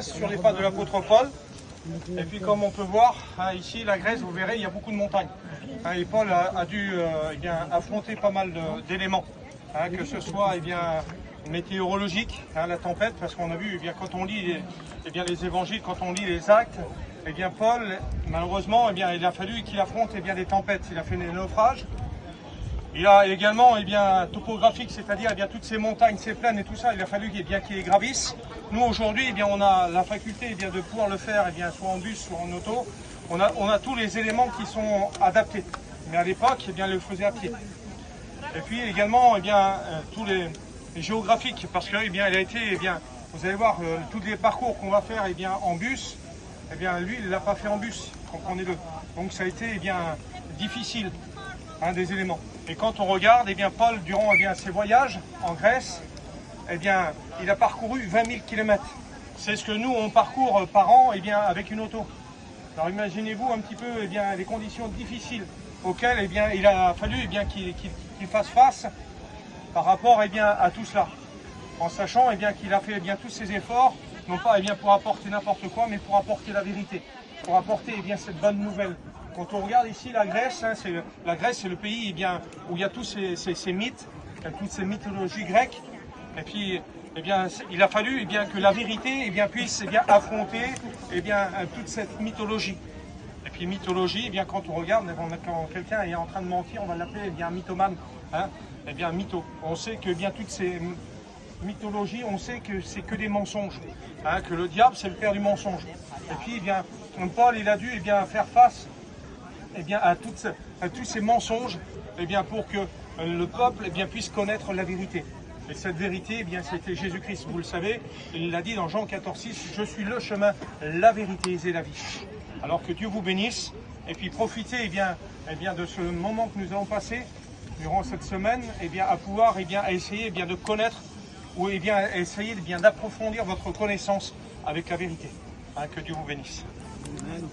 Sur les pas de l'apôtre Paul. Et puis comme on peut voir, ici la Grèce, vous verrez, il y a beaucoup de montagnes. Et Paul a dû affronter pas mal d'éléments, que ce soit météorologique, la tempête, parce qu'on a vu, quand on lit les évangiles, quand on lit les actes, Paul, malheureusement, il a fallu qu'il affronte des tempêtes. Il a fait des naufrages. Il a également, topographique, c'est-à-dire toutes ces montagnes, ces plaines et tout ça, il a fallu qu'il les gravisse. Nous, aujourd'hui, on a la faculté de pouvoir le faire, soit en bus, soit en auto. On a tous les éléments qui sont adaptés. Mais à l'époque, il le faisait à pied. Et puis également, tous les géographiques, parce que, il a été, vous allez voir, tous les parcours qu'on va faire, en bus, lui, il ne l'a pas fait en bus, comprenez-le. Donc ça a été, difficile, des éléments. Et quand on regarde, Paul, durant ses voyages en Grèce, il a parcouru 20 000 km. C'est ce que nous, on parcourt par an avec une auto. Alors imaginez-vous un petit peu les conditions difficiles auxquelles il a fallu qu'il fasse face par rapport à tout cela. En sachant qu'il a fait tous ses efforts, non pas pour apporter n'importe quoi, mais pour apporter la vérité, pour apporter cette bonne nouvelle. Quand on regarde ici la Grèce, c'est le pays où il y a tous ces mythes, toutes ces mythologies grecques. Et puis, il a fallu que la vérité puisse affronter toute cette mythologie. Et puis mythologie, quand on regarde, quand quelqu'un est en train de mentir, on va l'appeler un mythomane, mytho. On sait que toutes ces mythologies, on sait que c'est que des mensonges, que le diable c'est le père du mensonge. Et puis Paul il a dû faire face à tous ces mensonges pour que le peuple puisse connaître la vérité. Et cette vérité, c'était Jésus-Christ, vous le savez, il l'a dit dans Jean 14,6, je suis le chemin, la vérité et la vie. Alors que Dieu vous bénisse, et puis profitez de ce moment que nous allons passer durant cette semaine, à pouvoir essayer de connaître, ou essayer d'approfondir votre connaissance avec la vérité. Que Dieu vous bénisse. Amen.